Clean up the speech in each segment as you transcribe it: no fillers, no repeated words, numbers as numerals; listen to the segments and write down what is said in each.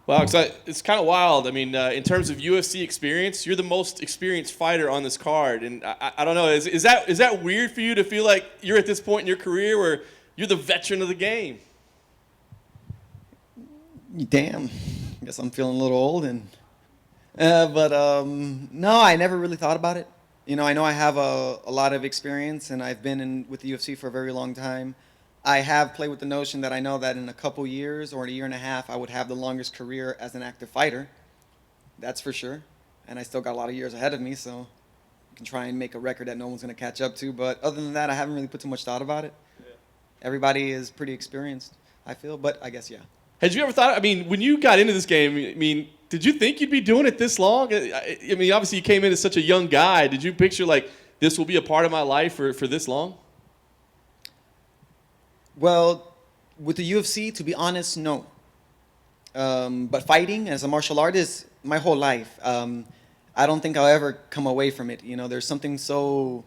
Wow, it's kind of wild. I mean, in terms of UFC experience, you're the most experienced fighter on this card, and I don't know. Is that weird for you to feel like you're at this point in your career where you're the veteran of the game? Damn, I guess I'm feeling a little old, and but no, I never really thought about it. I know I have a lot of experience, and I've been in with the UFC for a very long time. I have played with the notion that I know that in a couple years or in a year and a half, I would have the longest career as an active fighter. That's for sure. And I still got a lot of years ahead of me, so I can try and make a record that no one's going to catch up to. But other than that, I haven't really put too much thought about it. Everybody is pretty experienced, I feel, but I guess, yeah. Had you ever thought? I mean, when you got into this game, I mean, did you think you'd be doing it this long? I mean, obviously you came in as such a young guy. Did you picture like this will be a part of my life for this long? Well, with the UFC, to be honest, no. But fighting as a martial artist, my whole life, I don't think I'll ever come away from it. There's something so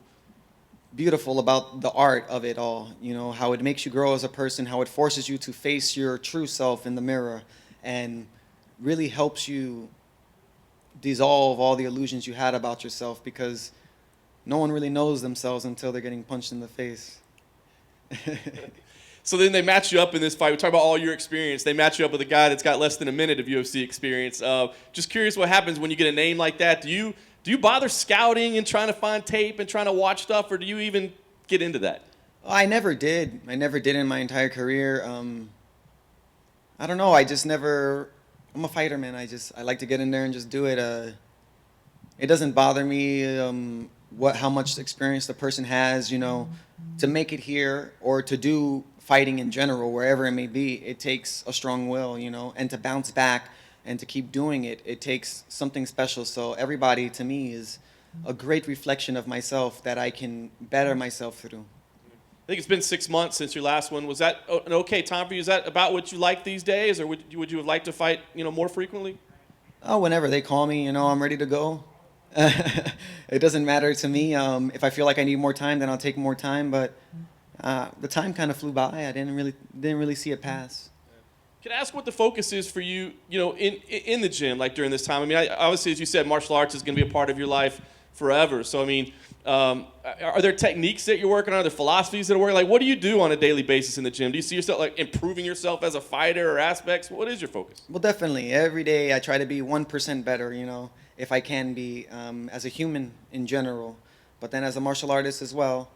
beautiful about the art of it all. How it makes you grow as a person, how it forces you to face your true self in the mirror, and really helps you dissolve all the illusions you had about yourself, because no one really knows themselves until they're getting punched in the face. So then they match you up in this fight. We talk about all your experience. They match you up with a guy that's got less than a minute of UFC experience. Just curious what happens when you get a name like that. Do you bother scouting and trying to find tape and trying to watch stuff, or do you even get into that? I never did. I never did in my entire career. I don't know. I just never. I'm a fighter, man. I like to get in there and just do it. It doesn't bother me how much experience the person has. To make it here or to do fighting in general, wherever it may be, it takes a strong will, and to bounce back and to keep doing it, it takes something special. So everybody, to me, is a great reflection of myself that I can better myself through. I think it's been 6 months since your last one. Was that an okay time for you? Is that about what you like these days, or would you have liked to fight, more frequently? Oh, whenever they call me, I'm ready to go. It doesn't matter to me. If I feel like I need more time, then I'll take more time. But the time kind of flew by. I didn't really see it pass. Can I ask what the focus is for you, in the gym, like during this time? I mean, obviously, as you said, martial arts is going to be a part of your life forever. So, I mean, are there techniques that you're working on? Are there philosophies that are working? Like, what do you do on a daily basis in the gym? Do you see yourself, like, improving yourself as a fighter or aspects? What is your focus? Well, definitely. Every day I try to be 1% better, if I can be, as a human in general. But then as a martial artist as well.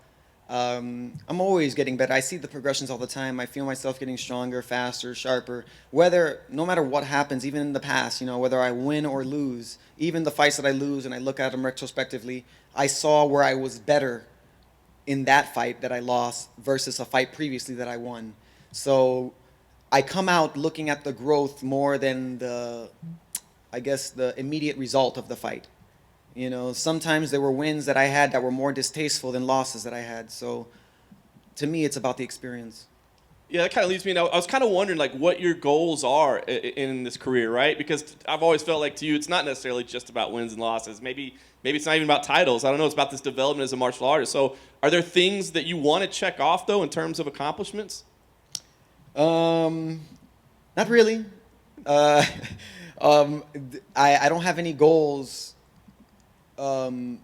I'm always getting better. I see the progressions all the time. I feel myself getting stronger, faster, sharper. No matter what happens, even in the past, whether I win or lose, even the fights that I lose and I look at them retrospectively, I saw where I was better in that fight that I lost versus a fight previously that I won. So I come out looking at the growth more than the immediate result of the fight. Sometimes there were wins that I had that were more distasteful than losses that I had. So to me, it's about the experience. Yeah, that kind of leads me. Now, I was kind of wondering, like, what your goals are in this career, right? Because I've always felt like to you, it's not necessarily just about wins and losses. Maybe it's not even about titles. I don't know. It's about this development as a martial artist. So, are there things that you want to check off though in terms of accomplishments? Not really. I don't have any goals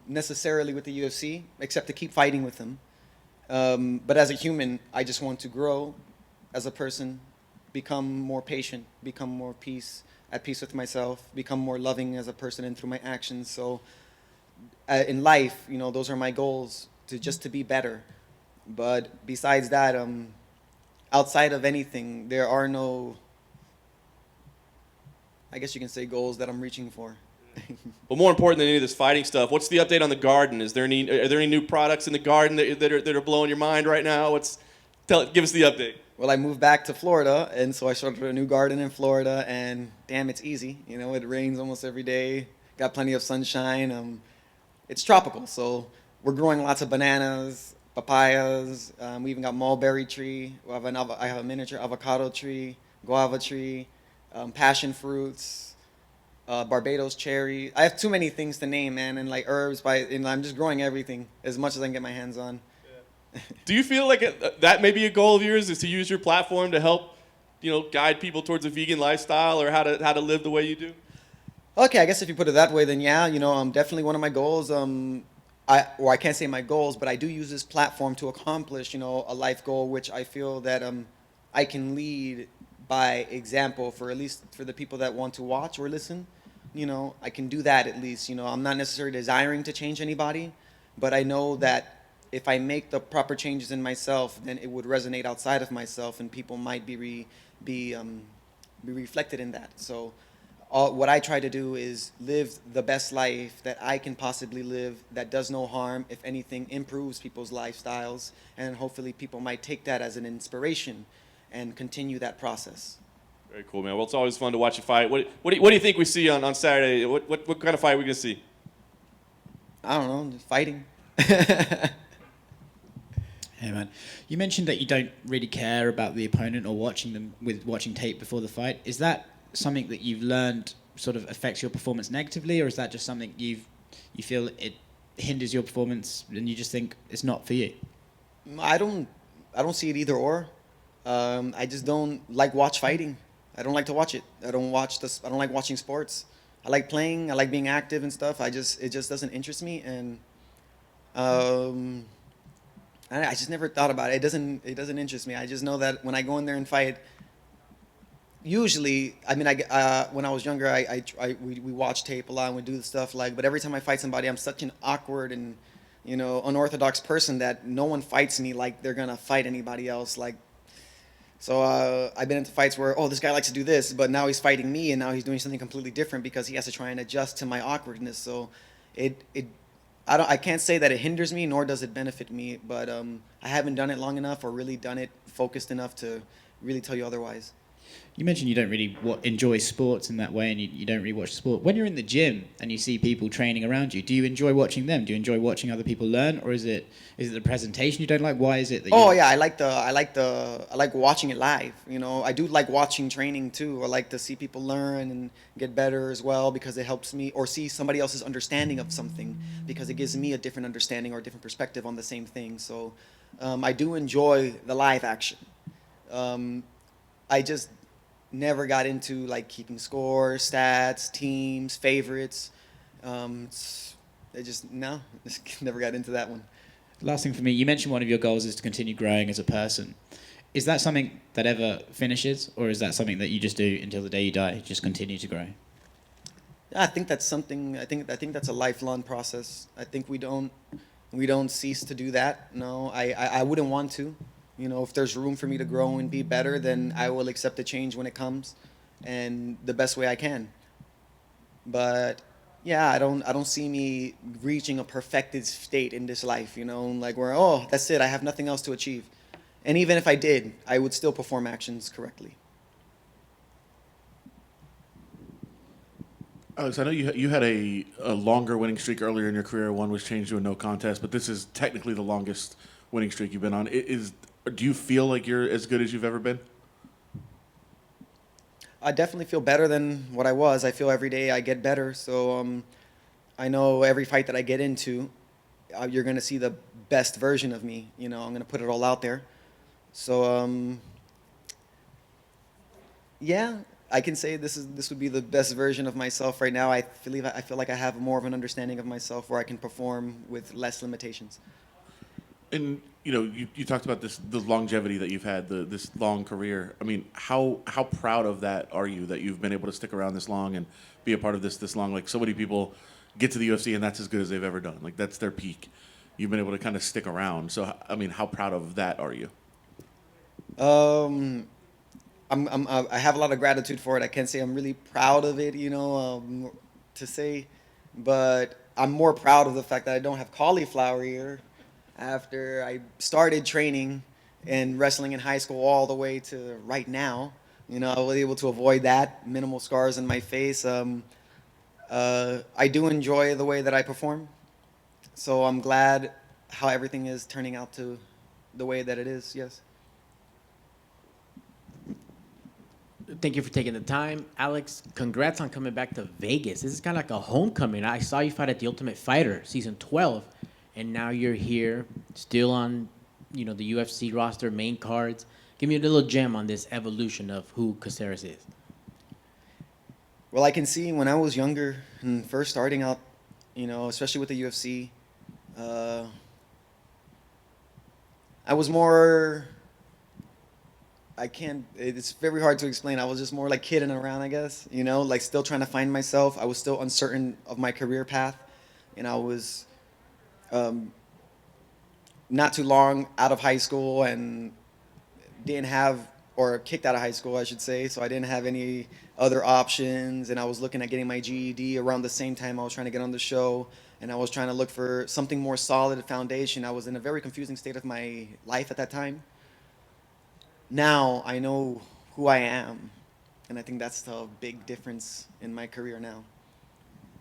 necessarily with the UFC, except to keep fighting with them. But as a human, I just want to grow as a person, become more patient, become more at peace with myself, become more loving as a person and through my actions. So in life, those are my goals, to be better. But besides that, outside of anything, there are no, I guess you can say, goals that I'm reaching for. Well, more important than any of this fighting stuff, what's the update on the garden? Are there any new products in the garden that are blowing your mind right now? Give us the update. Well, I moved back to Florida, and so I started a new garden in Florida, and damn, it's easy. It rains almost every day. Got plenty of sunshine. It's tropical, so we're growing lots of bananas, papayas. We even got mulberry tree. I have a miniature avocado tree, guava tree, passion fruits. Barbados cherry. I have too many things to name, man, and like herbs. I'm just growing everything as much as I can get my hands on. Do you feel like that may be a goal of yours, is to use your platform to help guide people towards a vegan lifestyle or how to live the way you do? Okay, I guess if you put it that way, then yeah, definitely one of my goals. I can't say my goals, but I do use this platform to accomplish, a life goal, which I feel that I can lead by example for at least for the people that want to watch or listen. I can do that at least. I'm not necessarily desiring to change anybody, but I know that if I make the proper changes in myself, then it would resonate outside of myself, and people might be reflected in that. So what I try to do is live the best life that I can possibly live that does no harm, if anything, improves people's lifestyles, and hopefully people might take that as an inspiration and continue that process. Very cool, man. Well, it's always fun to watch you fight. What do you think we see on Saturday? What kind of fight are we going to see? I don't know, just fighting. Hey man, you mentioned that you don't really care about the opponent or watching them with watching tape before the fight. Is that something that you've learned sort of affects your performance negatively, or is that just something you feel it hinders your performance and you just think it's not for you? I don't see it either or. I just don't like watch fighting. I don't like to watch it. I don't like watching sports. I like playing. I like being active and stuff. It just doesn't interest me, and I just never thought about it. It doesn't interest me. I just know that when I go in there and fight, usually, I mean, when I was younger, we watch tape a lot and we do the stuff but every time I fight somebody, I'm such an awkward and unorthodox person that no one fights me like they're gonna fight anybody else. So I've been into fights where, this guy likes to do this, but now he's fighting me, and now he's doing something completely different because he has to try and adjust to my awkwardness. So I can't say that it hinders me, nor does it benefit me, but I haven't done it long enough or really done it focused enough to really tell you otherwise. You mentioned you don't really enjoy sports in that way, and you don't really watch sport. When you're in the gym and you see people training around you, do you enjoy watching them? Do you enjoy watching other people learn, or is it the presentation you don't like? Why is it that you... Oh yeah, I like watching it live. I do like watching training too. I like to see people learn and get better as well because it helps me, or see somebody else's understanding of something because it gives me a different understanding or a different perspective on the same thing. So I do enjoy the live action. I just never got into keeping score, stats, teams, favorites. Just never got into that one. Last thing for me, you mentioned one of your goals is to continue growing as a person. Is that something that ever finishes, or is that something that you just do until the day you die, just continue to grow? I think that's something. I think that's a lifelong process. I think we don't cease to do that. No, I wouldn't want to. If there's room for me to grow and be better, then I will accept the change when it comes, and the best way I can. But yeah, I don't see me reaching a perfected state in this life, where that's it, I have nothing else to achieve. And even if I did, I would still perform actions correctly. Alex, I know you had a longer winning streak earlier in your career. One was changed to a no contest, but this is technically the longest winning streak you've been on. Do you feel like you're as good as you've ever been? I definitely feel better than what I was. I feel every day I get better. So I know every fight that I get into, you're going to see the best version of me. I'm going to put it all out there. So yeah, I can say this would be the best version of myself right now. I feel like I have more of an understanding of myself where I can perform with less limitations. And you talked about the longevity that you've had, this long career. I mean, how proud of that are you, that you've been able to stick around this long and be a part of this long? Like, so many people get to the UFC and that's as good as they've ever done. Like, that's their peak. You've been able to kind of stick around. So, I mean, how proud of that are you? I have a lot of gratitude for it. I can't say I'm really proud of it, to say, but I'm more proud of the fact that I don't have cauliflower ear. After I started training and wrestling in high school all the way to right now, I was able to avoid that, minimal scars in my face. I do enjoy the way that I perform, so I'm glad how everything is turning out to the way that it is, yes. Thank you for taking the time. Alex, congrats on coming back to Vegas. This is kind of like a homecoming. I saw you fight at The Ultimate Fighter, season 12. And now you're here, still on, the UFC roster, main cards. Give me a little gem on this evolution of who Caceres is. Well, I can see when I was younger and first starting out, especially with the UFC, I was more. It's very hard to explain. I was just more like kidding around, I guess, like still trying to find myself. I was still uncertain of my career path. And I was not too long out of high school and didn't have, or kicked out of high school, I should say. So I didn't have any other options. And I was looking at getting my GED around the same time I was trying to get on the show. And I was trying to look for something more solid foundation. I was in a very confusing state of my life at that time. Now I know who I am, and I think that's the big difference in my career now.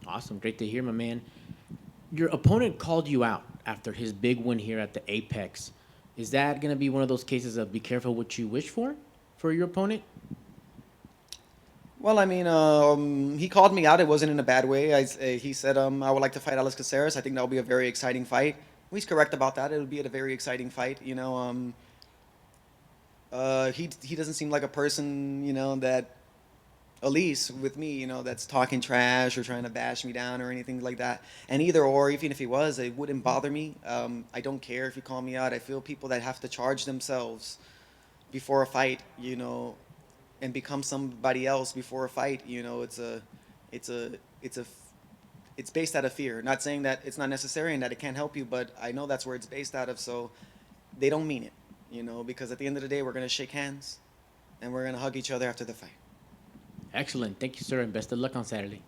Awesome. Great to hear, my man. Your opponent called you out after his big win here at the Apex. Is that going to be one of those cases of be careful what you wish for your opponent? Well, I mean, he called me out. It wasn't in a bad way. He said, I would like to fight Alex Caceres. I think that will be a very exciting fight. Well, he's correct about that. It would be a very exciting fight, he doesn't seem like a person, that, at least with me, that's talking trash or trying to bash me down or anything like that. And either or, even if he was, it wouldn't bother me. I don't care if you call me out. I feel people that have to charge themselves before a fight, and become somebody else before a fight, it's based out of fear. Not saying that it's not necessary and that it can't help you, but I know that's where it's based out of. So they don't mean it. Because at the end of the day, we're going to shake hands and we're going to hug each other after the fight. Excellent. Thank you, sir, and best of luck on Saturday.